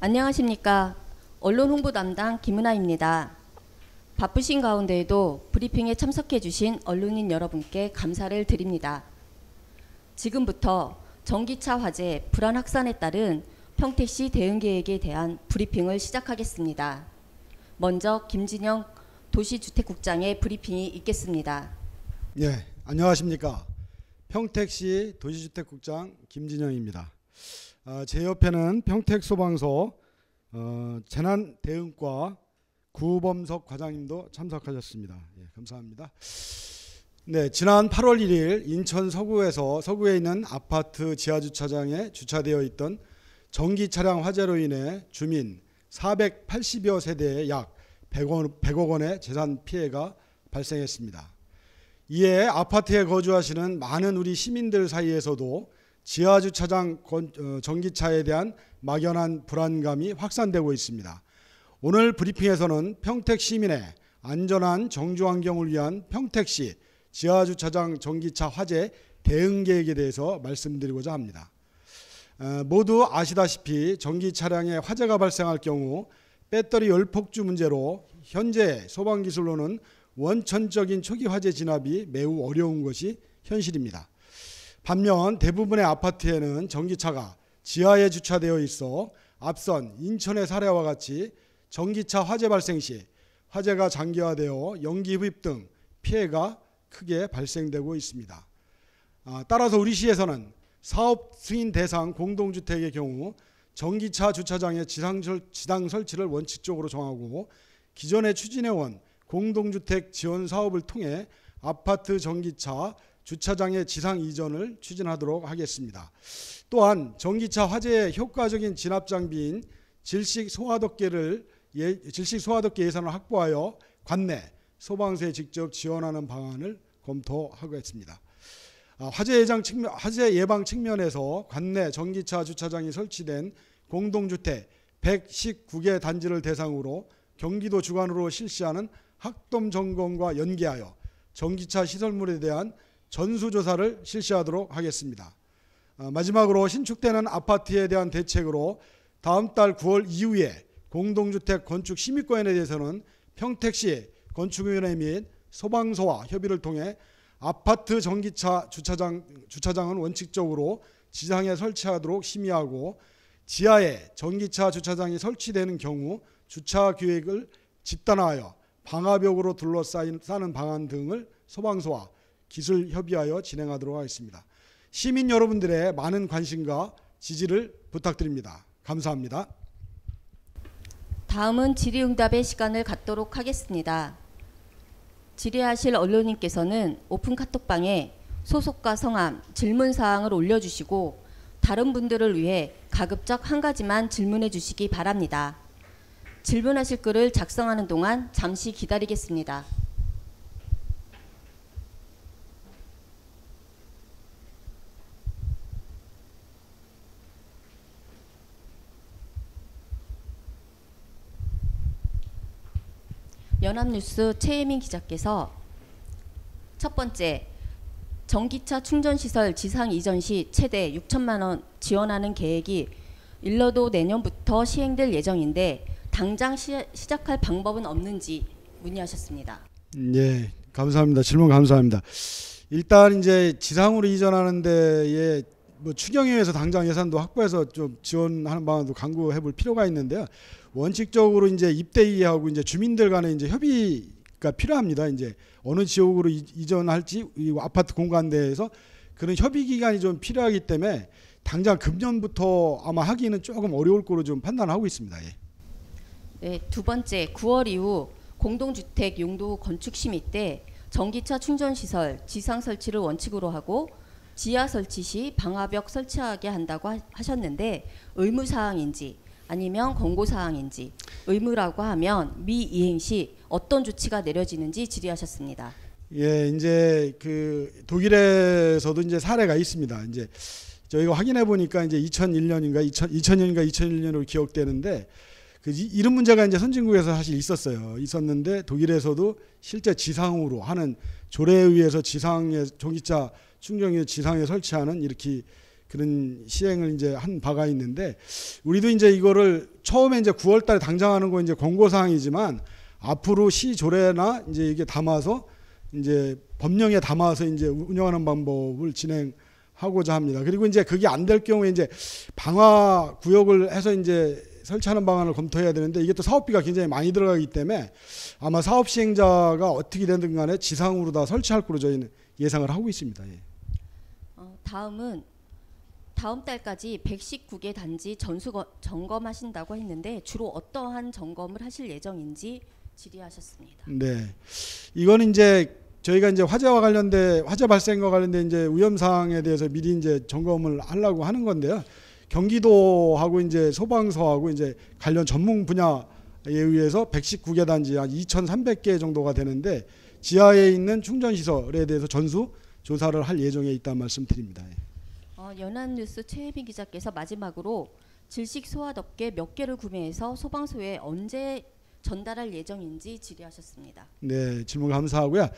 안녕하십니까. 언론 홍보 담당 김은아입니다. 바쁘신 가운데에도 브리핑에 참석해 주신 언론인 여러분께 감사를 드립니다. 지금부터 전기차 화재 불안 확산에 따른 평택시 대응 계획에 대한 브리핑을 시작하겠습니다. 먼저 김진영 도시주택국장의 브리핑이 있겠습니다. 네, 안녕하십니까. 평택시 도시주택국장 김진영입니다. 제 옆에는 평택소방서 재난대응과 구범석 과장님도 참석하셨습니다. 예, 감사합니다. 네, 지난 8월 1일 인천 서구에 있는 아파트 지하주차장에 주차되어 있던 전기 차량 화재로 인해 주민 480여 세대에 약 100억 원의 재산 피해가 발생했습니다. 이에 아파트에 거주하시는 많은 우리 시민들 사이에서도 지하주차장 전기차에 대한 막연한 불안감이 확산되고 있습니다. 오늘 브리핑에서는 평택 시민의 안전한 정주환경을 위한 평택시 지하주차장 전기차 화재 대응 계획에 대해서 말씀드리고자 합니다. 모두 아시다시피 전기 차량에 화재가 발생할 경우 배터리 열폭주 문제로 현재 소방기술로는 원천적인 초기 화재 진압이 매우 어려운 것이 현실입니다. 반면 대부분의 아파트에는 전기차가 지하에 주차되어 있어 앞선 인천의 사례와 같이 전기차 화재 발생 시 화재가 장기화되어 연기 흡입 등 피해가 크게 발생되고 있습니다. 따라서 우리 시에서는 사업 승인 대상 공동주택의 경우 전기차 주차장의 지상 설치를 원칙적으로 정하고 기존에 추진해온 공동주택 지원 사업을 통해 아파트 전기차 주차장의 지상 이전을 추진하도록 하겠습니다. 또한 전기차 화재의 효과적인 진압 장비인 질식 소화독계 예산을 확보하여 관내 소방서에 직접 지원하는 방안을 검토하겠습니다. 화재 예방 측면에서 관내 전기차 주차장이 설치된 공동주택 119개 단지를 대상으로 경기도 주관으로 실시하는 학동 점검과 연계하여 전기차 시설물에 대한 전수조사를 실시하도록 하겠습니다. 마지막으로 신축되는 아파트에 대한 대책으로 다음 달 9월 이후에 공동주택 건축 심의권에 대해서는 평택시 건축위원회 및 소방서와 협의를 통해 아파트 전기차 주차장은 원칙적으로 지상에 설치하도록 심의하고 지하에 전기차 주차장이 설치되는 경우 주차 계획을 집단화하여 방화벽으로 둘러싸는 방안 등을 소방서와 기술 협의하여 진행하도록 하겠습니다. 시민 여러분들의 많은 관심과 지지를 부탁드립니다. 감사합니다. 다음은 질의응답의 시간을 갖도록 하겠습니다. 질의하실 언론인께서는 오픈 카톡방에 소속과 성함, 질문사항을 올려주시고 다른 분들을 위해 가급적 한 가지만 질문해 주시기 바랍니다. 질문하실 글을 작성하는 동안 잠시 기다리겠습니다. 연합뉴스 최혜민 기자께서 첫 번째, 전기차 충전시설 지상 이전 시 최대 6천만 원 지원하는 계획이 일러도 내년부터 시행될 예정인데 당장 시작할 방법은 없는지 문의하셨습니다. 네, 감사합니다. 질문 감사합니다. 일단 이제 지상으로 이전하는 데에 추경위에서 당장 예산도 확보해서 좀 지원하는 방안도 강구해 볼 필요가 있는데요. 원칙적으로 이제 입대위하고 이제 주민들 간의 이제 협의가 필요합니다. 이제 어느 지역으로 이전할지 이 아파트 공간대에서 그런 협의 기간이 좀 필요하기 때문에 당장 금년부터 아마 하기는 조금 어려울 거로 좀 판단하고 있습니다. 예. 네, 두 번째, 9월 이후 공동주택 용도 건축 심의 때 전기차 충전시설 지상 설치를 원칙으로 하고 지하 설치 시 방화벽 설치하게 한다고 하셨는데 의무사항인지 아니면 권고사항인지, 의무라고 하면 미이행 시 어떤 조치가 내려지는지 질의하셨습니다. 예, 이제 그 독일에서도 이제 사례가 있습니다. 이제 저희가 확인해 보니까 이제 2000년인가 2001년으로 기억되는데 이런 문제가 이제 선진국에서 사실 있었는데 독일에서도 실제 지상으로 하는 조례에 의해서 지상에 전기차 충전기 지상에 설치하는 이렇게 그런 시행을 이제 한 바가 있는데, 우리도 이제 이거를 처음에 이제 9월달에 당장하는 거 이제 권고 사항이지만 앞으로 시 조례나 이제 이게 담아서 이제 법령에 담아서 이제 운영하는 방법을 진행하고자 합니다. 그리고 이제 그게 안 될 경우에 이제 방화 구역을 해서 이제 설치하는 방안을 검토해야 되는데, 이게 또 사업비가 굉장히 많이 들어가기 때문에 아마 사업 시행자가 어떻게 되든 간에 지상으로 다 설치할 거로 저희는 예상을 하고 있습니다. 예. 다음은 다음 달까지 119개 단지 전수 점검하신다고 했는데 주로 어떠한 점검을 하실 예정인지 질의하셨습니다. 네, 이거는 이제 저희가 이제 화재 발생과 관련된 이제 위험 사항에 대해서 미리 이제 점검을 하려고 하는 건데요. 경기도하고 이제 소방서하고 이제 관련 전문 분야에 의해서 119개 단지 한 2,300개 정도가 되는데, 지하에 있는 충전 시설에 대해서 전수 조사를 할 예정에 있다는 말씀드립니다. 연합뉴스 최혜빈 기자께서 마지막으로 질식 소화덮개 몇 개를 구매해서 소방서에 언제 전달할 예정인지 질의하셨습니다. 네, 질문 감사하고요.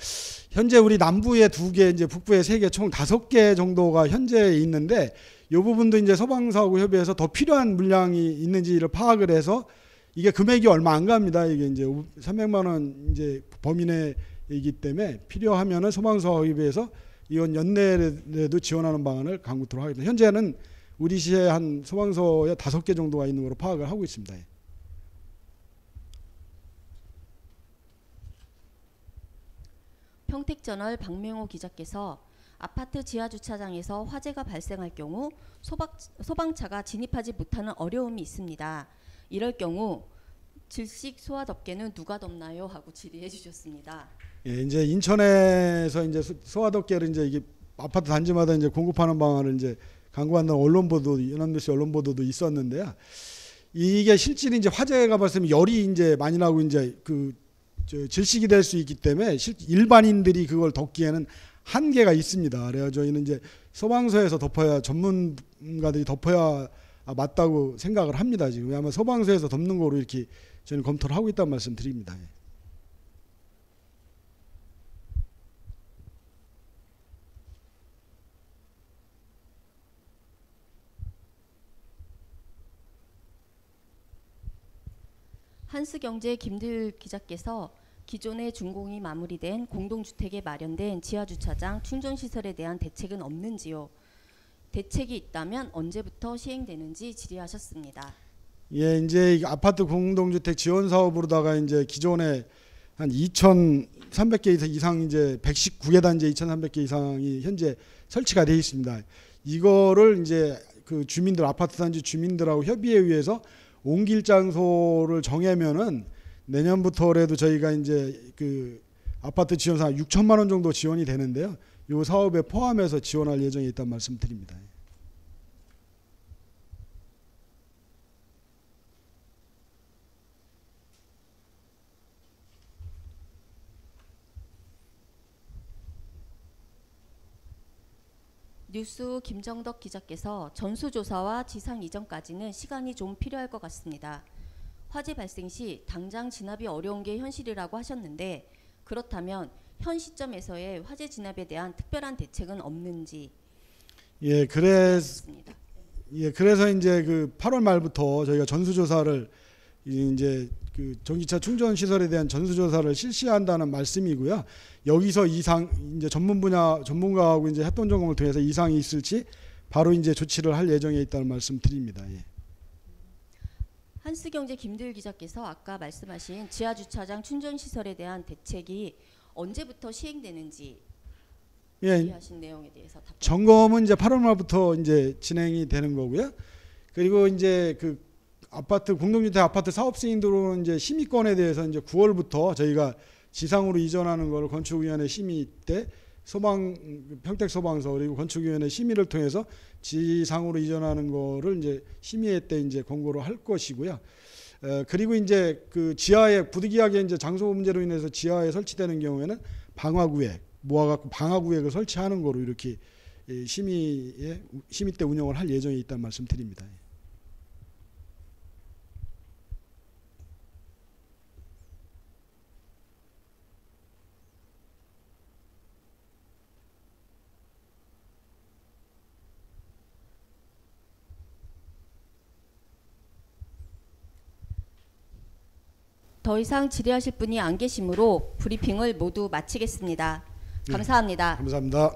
현재 우리 남부에 2개, 이제 북부에 3개, 총 5개 정도가 현재 있는데, 이 부분도 이제 소방서하고 협의해서 더 필요한 물량이 있는지를 파악을 해서, 이게 금액이 얼마 안 갑니다. 이게 이제 300만 원 이제 범위 내이기 때문에 필요하면은 소방서와 협의해서 이건 연내에도 지원하는 방안을 강구토록 하겠습니다. 현재는 우리 시에 한 소방서에 5개 정도가 있는 걸로 파악을 하고 있습니다. 평택저널 박명호 기자께서 아파트 지하 주차장에서 화재가 발생할 경우 소방차가 진입하지 못하는 어려움이 있습니다. 이럴 경우 질식 소화덮개는 누가 덮나요? 하고 질의해 주셨습니다. 예, 이제 인천에서 이제 소화덮개를 이제 이게 아파트 단지마다 이제 공급하는 방안을 이제 강구한다는 언론 보도, 연합뉴스 언론 보도도 있었는데요. 이게 실질이 이제 화재가 발생하면 열이 이제 많이 나고 이제 질식이 될 수 있기 때문에 일반인들이 그걸 덮기에는 한계가 있습니다. 그래서 저희는 이제 소방서에서 덮어야, 전문가들이 덮어야 맞다고 생각을 합니다. 지금 아마 소방서에서 덮는 거로 이렇게 저는 검토를 하고 있다는 말씀드립니다. 한스경제 김들 기자께서 기존의 준공이 마무리된 공동주택에 마련된 지하주차장 충전시설에 대한 대책은 없는지요? 대책이 있다면 언제부터 시행되는지 질의하셨습니다. 예, 이제 아파트 공동주택 지원 사업으로다가 이제 기존에 한 2,300개 이상 이제 119개 단지 2,300개 이상이 현재 설치가 되어 있습니다. 이거를 이제 그 주민들, 아파트 단지 주민들하고 협의에 의해서 옮길 장소를 정하면은 내년부터라도 저희가 이제 그 아파트 지원 사업 6천만 원 정도 지원이 되는데요. 이 사업에 포함해서 지원할 예정에 있다는 말씀드립니다. 뉴스 김정덕 기자께서 전수조사와 지상 이전까지는 시간이 좀 필요할 것 같습니다. 화재 발생 시 당장 진압이 어려운 게 현실이라고 하셨는데, 그렇다면 현 시점에서의 화재 진압에 대한 특별한 대책은 없는지. 예, 그래서 이제 그 8월 말부터 저희가 전수조사를 이제 그 전기차 충전 시설에 대한 전수조사를 실시한다는 말씀이고요. 여기서 이상 이제 전문가하고 이제 협동 점검을 통해서 이상이 있을지 바로 이제 조치를 할 예정에 있다는 말씀드립니다. 예. 한스경제 김들 기자께서 아까 말씀하신 지하주차장 충전시설에 대한 대책이 언제부터 시행되는지 질의하신 내용에 대해서 답변. 점검은 이제 8월 말부터 이제 진행이 되는 거고요. 그리고 이제 그 아파트 공동주택 아파트 사업 승인 들어오는 이제 심의권에 대해서 이제 9월부터 저희가 지상으로 이전하는 걸 건축위원회 심의 때 평택 소방서 그리고 건축위원회 심의를 통해서 지상으로 이전하는 거를 이제 심의회 때 이제 권고를 할 것이고요. 그리고 이제 그 지하에 부득이하게 이제 장소 문제로 인해서 지하에 설치되는 경우에는 방화구획 모아갖고 방화구획을 설치하는 거로 이렇게 심의 때 운영을 할 예정에 있다는 말씀드립니다. 더 이상 질의하실 분이 안 계시므로 브리핑을 모두 마치겠습니다. 네. 감사합니다. 감사합니다.